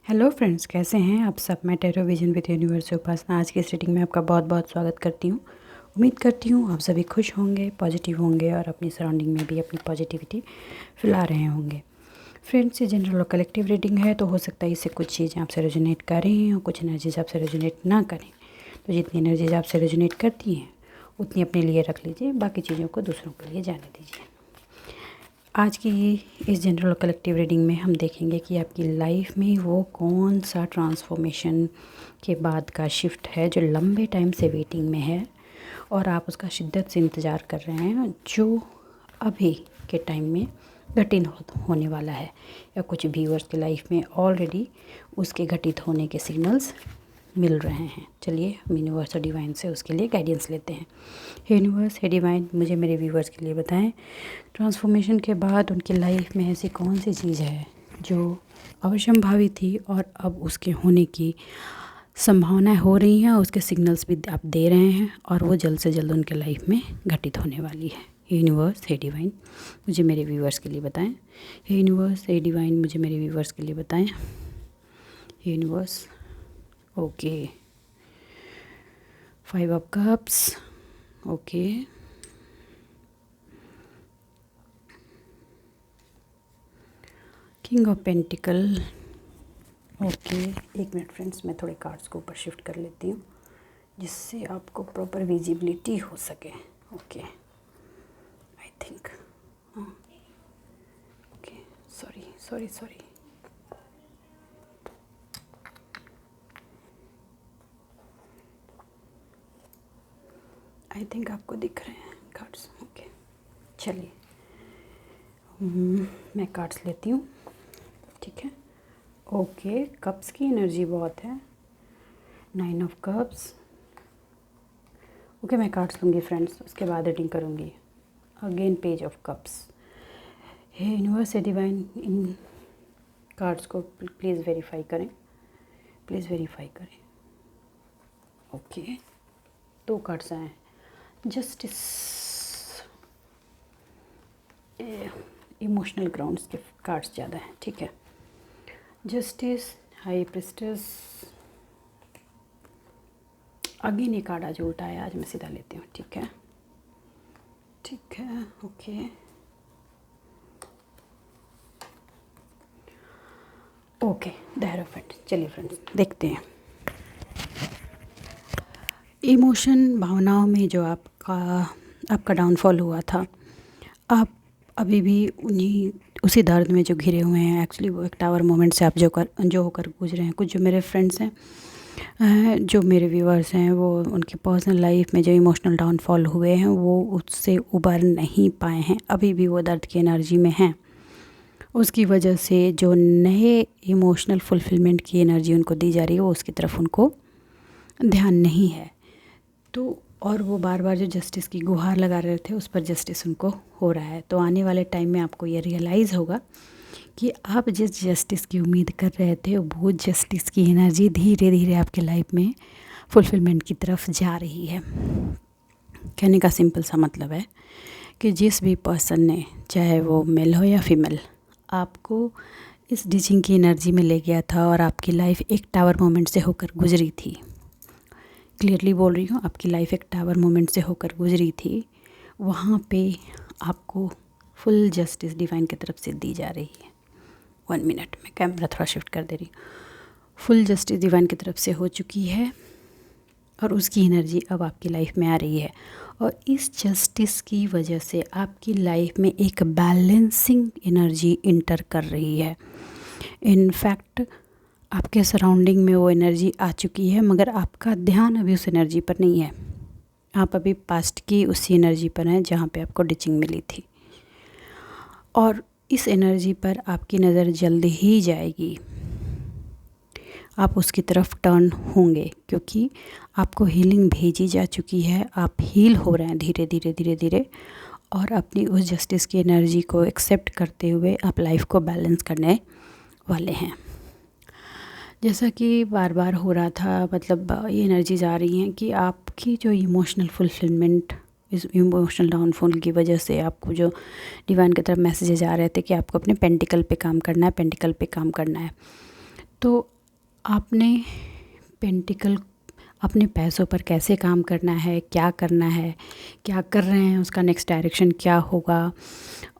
Hello friends, कैसे हैं आप सब। मैं टेरो विजन विद यूनिवर्स से उपासना आज की इस रीडिंग में आपका बहुत बहुत स्वागत करती हूँ। उम्मीद करती हूँ आप सभी खुश होंगे, पॉजिटिव होंगे और अपनी सराउंडिंग में भी अपनी पॉजिटिविटी फैला रहे होंगे। फ्रेंड्स, ये जनरल और कलेक्टिव रीडिंग है, तो हो सकता है इससे कुछ चीज़ें आपसे रेजोनेट करें और कुछ एनर्जीज आपसे रेजोनेट ना करें। तो जितनी एनर्जीज आपसे रेजोनेट करती हैं उतनी अपने लिए रख लीजिए, बाकी चीज़ों को दूसरों के लिए जाने दीजिए। आज की इस जनरल और कलेक्टिव रीडिंग में हम देखेंगे कि आपकी लाइफ में वो कौन सा ट्रांसफॉर्मेशन के बाद का शिफ्ट है जो लंबे टाइम से वेटिंग में है और आप उसका शिद्दत से इंतज़ार कर रहे हैं, जो अभी के टाइम में घटित होने वाला है, या कुछ व्यूअर्स की लाइफ में ऑलरेडी उसके घटित होने के सिग्नल्स मिल रहे हैं। चलिए हम यूनिवर्स और डिवाइन से उसके लिए गाइडेंस लेते हैं। हे यूनिवर्स, हे डिवाइन, मुझे मेरे व्यूअर्स के लिए बताएं, ट्रांसफॉर्मेशन के बाद उनकी लाइफ में ऐसी कौन सी चीज़ है जो अवश्यंभावी थी और अब उसके होने की संभावनाएं हो रही हैं, उसके सिग्नल्स भी आप दे रहे हैं और वो जल्द से जल्द उनके लाइफ में घटित होने वाली है। हे यूनिवर्स, हे डिवाइन, मुझे मेरे व्यूअर्स के लिए बताएं। हे यूनिवर्स, हे डिवाइन, मुझे मेरे व्यूअर्स के लिए बताएं। Hey universe, okay, 5 of cups, okay, king of pentacle, okay. एक मिनट फ्रेंड्स, मैं थोड़े कार्ड्स को ऊपर शिफ्ट कर लेती हूँ जिससे आपको प्रॉपर विजिबिलिटी हो सके। Okay, I think, okay, sorry sorry sorry, I think आपको दिख रहे हैं कार्ड्स। ओके, चलिए मैं कार्ड्स लेती हूँ, ठीक है। ओके, कप्स की एनर्जी बहुत है, 9 ऑफ कप्स। ओके, मैं कार्ड्स लूँगी फ्रेंड्स, उसके बाद रीडिंग करूँगी। Again page of cups. हे यूनिवर्स, हे डिवाइन, इन कार्ड्स को प्लीज़ वेरीफाई करें, प्लीज़ वेरीफाई करें। ओके, 2 कार्ड्स आए हैं। जस्टिस, इमोशनल ग्राउंड्स के कार्ड्स ज़्यादा हैं, ठीक है। Justice, high priestess. अगेन ये कार्ड आज उल्टा है, आज मैं सीधा लेती हूँ, ठीक है, ठीक है। Okay, okay, hierophant. चलिए फ्रेंड्स देखते हैं। इमोशन, भावनाओं में जो आपका डाउनफॉल हुआ था, आप अभी भी उसी दर्द में जो घिरे हुए हैं। एक्चुअली वो एक टावर मोमेंट से आप जो होकर गुजरे हैं। कुछ जो मेरे फ्रेंड्स हैं, जो मेरे व्यूअर्स हैं, वो उनकी पर्सनल लाइफ में जो इमोशनल डाउनफॉल हुए हैं वो उससे उबर नहीं पाए हैं, अभी भी वो दर्द की एनर्जी में हैं। उसकी वजह से जो नए इमोशनल फुलफिलमेंट की एनर्जी उनको दी जा रही है वो उसकी तरफ उनको ध्यान नहीं है। तो और वो बार बार जो जस्टिस की गुहार लगा रहे थे, उस पर जस्टिस उनको हो रहा है। तो आने वाले टाइम में आपको ये रियलाइज़ होगा कि आप जिस जस्टिस की उम्मीद कर रहे थे वो जस्टिस की एनर्जी धीरे धीरे आपके लाइफ में फुलफिलमेंट की तरफ जा रही है। कहने का सिंपल सा मतलब है कि जिस भी पर्सन ने, चाहे वो मेल हो या फीमेल, आपको इस टीचिंग की एनर्जी में ले गया था और आपकी लाइफ एक टावर मोमेंट से होकर गुजरी थी। क्लियरली बोल रही हूँ, आपकी लाइफ एक टावर मोमेंट से होकर गुजरी थी। वहाँ पे आपको फुल जस्टिस डिवाइन की तरफ से दी जा रही है। 1 मिनट में कैमरा थोड़ा शिफ्ट कर दे रही हूँ। फुल जस्टिस डिवाइन की तरफ से हो चुकी है और उसकी एनर्जी अब आपकी लाइफ में आ रही है। और इस जस्टिस की वजह से आपकी लाइफ में एक बैलेंसिंग एनर्जी इंटर कर रही है। इनफैक्ट आपके सराउंडिंग में वो एनर्जी आ चुकी है, मगर आपका ध्यान अभी उस एनर्जी पर नहीं है। आप अभी पास्ट की उसी एनर्जी पर हैं जहाँ पे आपको टीचिंग मिली थी, और इस एनर्जी पर आपकी नज़र जल्द ही जाएगी। आप उसकी तरफ टर्न होंगे क्योंकि आपको हीलिंग भेजी जा चुकी है। आप हील हो रहे हैं धीरे धीरे धीरे धीरे, और अपनी उस जस्टिस की एनर्जी को एक्सेप्ट करते हुए आप लाइफ को बैलेंस करने वाले हैं। जैसा कि बार बार हो रहा था, मतलब ये एनर्जीज आ रही हैं कि आपकी जो इमोशनल फुलफिलमेंट, इस इमोशनल डाउनफॉल की वजह से आपको जो डिवाइन की तरफ मैसेजेज आ रहे थे कि आपको अपने पेंटिकल पे काम करना है, पेंटिकल पे काम करना है। तो आपने पेंटिकल अपने पैसों पर कैसे काम करना है, क्या करना है, क्या कर रहे हैं, उसका नेक्स्ट डायरेक्शन क्या होगा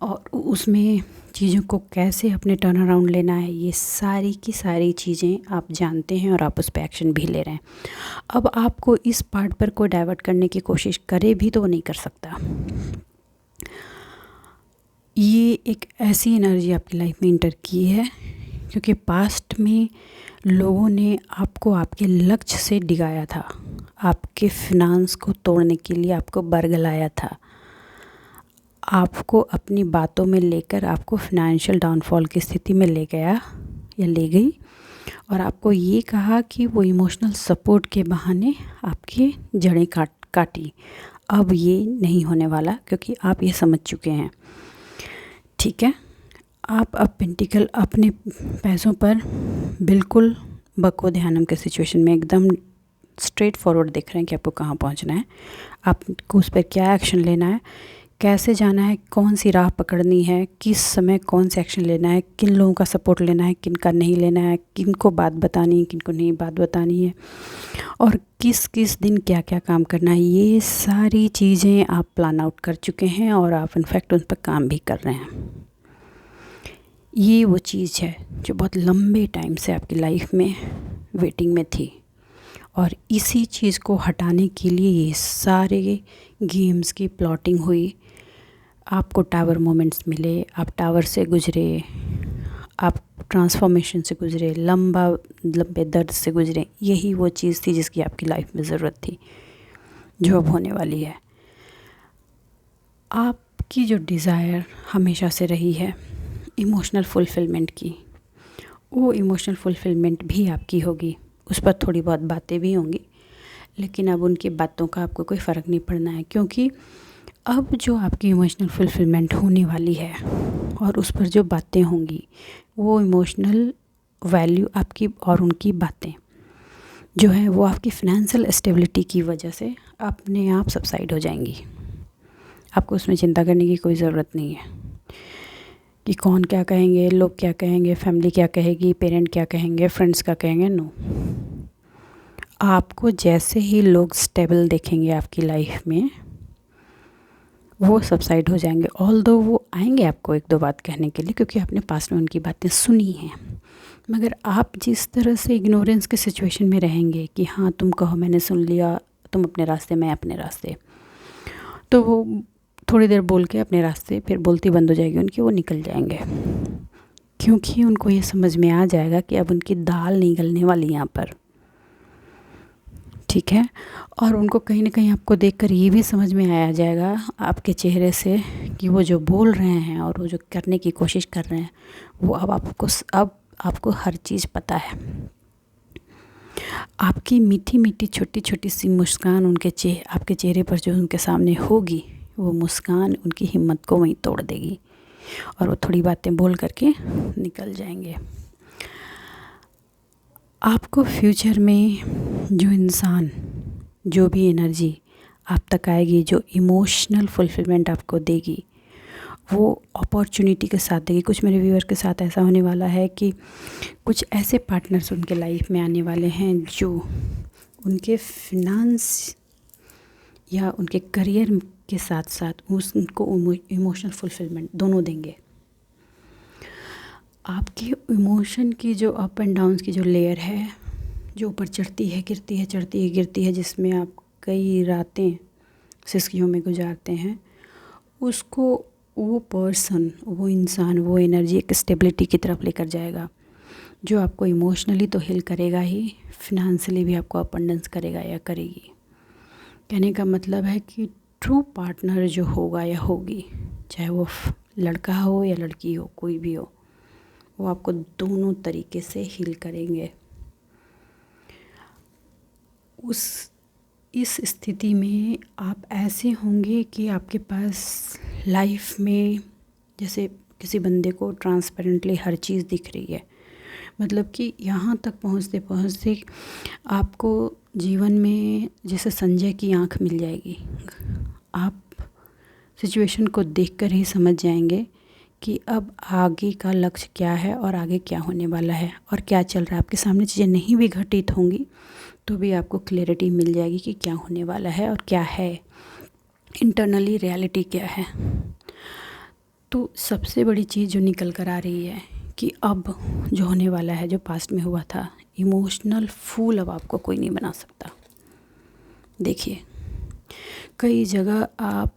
और उसमें चीज़ों को कैसे अपने टर्न अराउंड लेना है, ये सारी की सारी चीज़ें आप जानते हैं और आप उस पर एक्शन भी ले रहे हैं। अब आपको इस पार्ट पर कोई डाइवर्ट करने की कोशिश करे भी तो वो नहीं कर सकता। ये एक ऐसी एनर्जी आपकी लाइफ में इंटर की है क्योंकि पास्ट में लोगों ने आपको आपके लक्ष्य से डिगाया था, आपके फिनांस को तोड़ने के लिए आपको बरगलाया था, आपको अपनी बातों में लेकर आपको फाइनेंशियल डाउनफॉल की स्थिति में ले गया या ले गई और आपको ये कहा कि वो इमोशनल सपोर्ट के बहाने आपकी जड़ें काटी। अब ये नहीं होने वाला क्योंकि आप ये समझ चुके हैं। ठीक है, आप अब पेंटिकल अपने पैसों पर बिल्कुल बको ध्यानम के सिचुएशन में एकदम स्ट्रेट फॉरवर्ड देख रहे हैं कि आपको कहाँ पहुँचना है, आपको उस पर क्या एक्शन लेना है, कैसे जाना है, कौन सी राह पकड़नी है, किस समय कौन से एक्शन लेना है, किन लोगों का सपोर्ट लेना है, किन का नहीं लेना है, किन को बात बतानी है, किन को नहीं बात बतानी है और किस किस दिन क्या क्या काम करना है। ये सारी चीज़ें आप प्लान आउट कर चुके हैं और आप इनफैक्ट उन पर काम भी कर रहे हैं। ये वो चीज़ है जो बहुत लंबे टाइम से आपकी लाइफ में वेटिंग में थी और इसी चीज़ को हटाने के लिए ये सारे गेम्स की प्लॉटिंग हुई। आपको टावर मोमेंट्स मिले, आप टावर से गुजरे, आप ट्रांसफॉर्मेशन से गुजरे, लंबे दर्द से गुजरे। यही वो चीज़ थी जिसकी आपकी लाइफ में ज़रूरत थी, जो अब होने वाली है। आपकी जो डिज़ायर हमेशा से रही है इमोशनल फुलफ़िलमेंट की, वो इमोशनल फुलफ़िलमेंट भी आपकी होगी। उस पर थोड़ी बहुत बातें भी होंगी लेकिन अब उनकी बातों का आपको कोई फ़र्क नहीं पड़ना है क्योंकि अब जो आपकी इमोशनल फुलफ़िलमेंट होने वाली है और उस पर जो बातें होंगी वो इमोशनल वैल्यू आपकी और उनकी बातें जो है वो आपकी फ़ाइनेंशियल स्टेबिलिटी की वजह से अपने आप सबसाइड हो जाएंगी। आपको उसमें चिंता करने की कोई ज़रूरत नहीं है कि कौन क्या कहेंगे, लोग क्या कहेंगे, फैमिली क्या कहेगी, पेरेंट क्या कहेंगे, फ्रेंड्स क्या कहेंगे। नो, आपको जैसे ही लोग स्टेबल देखेंगे आपकी लाइफ में वो सबसाइड हो जाएंगे। ऑल्दो वो आएंगे आपको एक दो बात कहने के लिए क्योंकि आपने पास में उनकी बातें सुनी हैं, मगर आप जिस तरह से इग्नोरेंस के सिचुएशन में रहेंगे कि हाँ तुम कहो मैंने सुन लिया, तुम अपने रास्ते मैं अपने रास्ते, तो वो थोड़ी देर बोल के अपने रास्ते फिर बोलती बंद हो जाएगी उनकी, वो निकल जाएंगे क्योंकि उनको ये समझ में आ जाएगा कि अब उनकी दाल नहीं गलने वाली यहाँ पर। ठीक है, और उनको कहीं ना कहीं आपको देखकर ये भी समझ में आया जाएगा आपके चेहरे से कि वो जो बोल रहे हैं और वो जो करने की कोशिश कर रहे हैं वो अब आपको हर चीज़ पता है। आपकी मीठी मीठी छोटी छोटी सी मुस्कान आपके चेहरे पर जो उनके सामने होगी वो मुस्कान उनकी हिम्मत को वहीं तोड़ देगी और वो थोड़ी बातें बोल करके निकल जाएंगे। आपको फ्यूचर में जो इंसान, जो भी एनर्जी आप तक आएगी, जो इमोशनल फुलफिलमेंट आपको देगी, वो अपॉर्चुनिटी के साथ देगी। कुछ मेरे व्यूअर के साथ ऐसा होने वाला है कि कुछ ऐसे पार्टनर्स उनके लाइफ में आने वाले हैं जो उनके फिनांस या उनके करियर के साथ साथ उनको इमोशनल फुलफिलमेंट दोनों देंगे। आपके इमोशन की जो अप एंड डाउन्स की जो लेयर है, जो ऊपर चढ़ती है गिरती है, चढ़ती है गिरती है, जिसमें आप कई रातें सिसकियों में गुजारते हैं, उसको वो पर्सन, वो इंसान, वो एनर्जी एक स्टेबिलिटी की तरफ लेकर जाएगा जो आपको इमोशनली तो हील करेगा ही, फिनेंशियली भी आपको अबंडेंस करेगा या करेगी। कहने का मतलब है कि ट्रू पार्टनर जो होगा या होगी, चाहे वो लड़का हो या लड़की हो, कोई भी हो, वो आपको दोनों तरीके से हील करेंगे। इस स्थिति में आप ऐसे होंगे कि आपके पास लाइफ में जैसे किसी बंदे को ट्रांसपेरेंटली हर चीज़ दिख रही है, मतलब कि यहाँ तक पहुँचते पहुँचते आपको जीवन में जैसे संजय की आँख मिल जाएगी। आप सिचुएशन को देखकर ही समझ जाएंगे कि अब आगे का लक्ष्य क्या है और आगे क्या होने वाला है और क्या चल रहा है। आपके सामने चीज़ें नहीं भी घटित होंगी तो भी आपको क्लैरिटी मिल जाएगी कि क्या होने वाला है और क्या है, इंटरनली रियलिटी क्या है। तो सबसे बड़ी चीज़ जो निकल कर आ रही है कि अब जो होने वाला है, जो पास्ट में हुआ था, इमोशनल फूल अब आपको कोई नहीं बना सकता। देखिए, कई जगह आप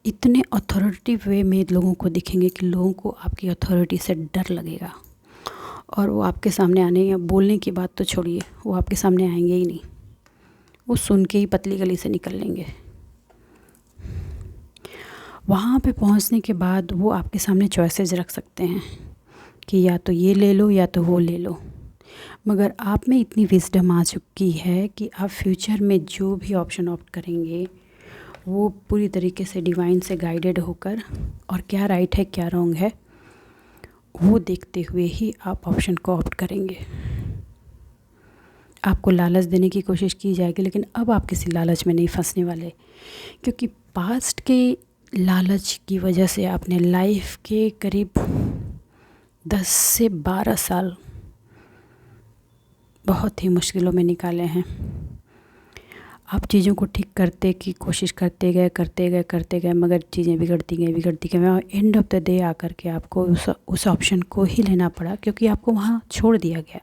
इतने अथॉरिटेटिव वे में लोगों को दिखेंगे कि लोगों को आपकी अथॉरिटी से डर लगेगा और वो आपके सामने आने या बोलने की बात तो छोड़िए, वो आपके सामने आएंगे ही नहीं, वो सुन के ही पतली गली से निकल लेंगे। वहाँ पे पहुँचने के बाद वो आपके सामने चॉइसेस रख सकते हैं कि या तो ये ले लो या तो वो ले लो, मगर आप में इतनी विजडम आ चुकी है कि आप फ्यूचर में जो भी ऑप्शन ऑप्ट करेंगे वो पूरी तरीके से डिवाइन से गाइडेड होकर, और क्या राइट है क्या रॉन्ग है वो देखते हुए ही आप ऑप्शन को ऑप्ट करेंगे। आपको लालच देने की कोशिश की जाएगी, लेकिन अब आप किसी लालच में नहीं फंसने वाले, क्योंकि पास्ट के लालच की वजह से आपने लाइफ के करीब 10 से 12 साल बहुत ही मुश्किलों में निकाले हैं। आप चीज़ों को ठीक करते की कोशिश करते गए, मगर चीज़ें बिगड़ती गई और एंड ऑफ द डे आकर के आपको उस ऑप्शन को ही लेना पड़ा, क्योंकि आपको वहाँ छोड़ दिया गया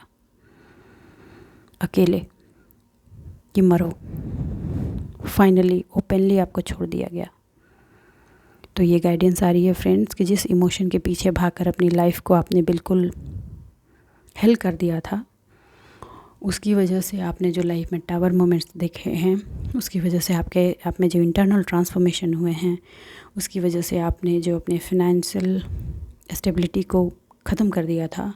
अकेले कि मरो। फाइनली ओपनली आपको छोड़ दिया गया। तो ये गाइडेंस आ रही है फ्रेंड्स कि जिस इमोशन के पीछे भागकर अपनी लाइफ को आपने बिल्कुल हेल कर दिया था, उसकी वजह से आपने जो लाइफ में टावर मोमेंट्स देखे हैं, उसकी वजह से आप में जो इंटरनल ट्रांसफॉर्मेशन हुए हैं, उसकी वजह से आपने जो अपने फिनेंशियल स्टेबिलिटी को ख़त्म कर दिया था,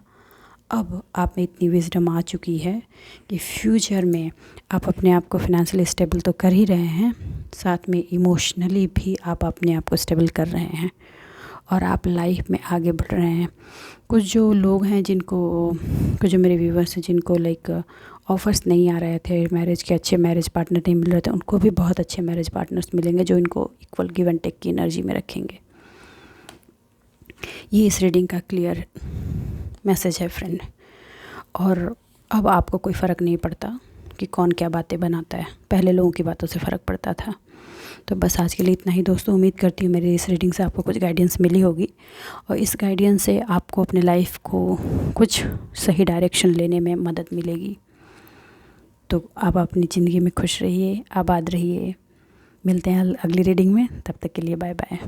अब आप में इतनी विजडम आ चुकी है कि फ्यूचर में आप अपने आप को फिनेंशियली स्टेबल तो कर ही रहे हैं, साथ में इमोशनली भी आप अपने आप को स्टेबल कर रहे हैं और आप लाइफ में आगे बढ़ रहे हैं। कुछ जो लोग हैं कुछ जो मेरे व्यूवर्स हैं जिनको लाइक ऑफ़र्स नहीं आ रहे थे मैरिज के, अच्छे मैरिज पार्टनर नहीं मिल रहे थे, उनको भी बहुत अच्छे मैरिज पार्टनर्स मिलेंगे जो इनको इक्वल गिव एंड टेक की एनर्जी में रखेंगे। ये इस रीडिंग का क्लियर मैसेज है फ्रेंड। और अब आपको कोई फ़र्क नहीं पड़ता कि कौन क्या बातें बनाता है, पहले लोगों की बातों से फ़र्क पड़ता था। तो बस आज के लिए इतना ही दोस्तों। उम्मीद करती हूँ मेरी इस रीडिंग से आपको कुछ गाइडेंस मिली होगी और इस गाइडेंस से आपको अपने लाइफ को कुछ सही डायरेक्शन लेने में मदद मिलेगी। तो आप अपनी ज़िंदगी में खुश रहिए, आबाद रहिए। मिलते हैं अगली रीडिंग में, तब तक के लिए बाय बाय।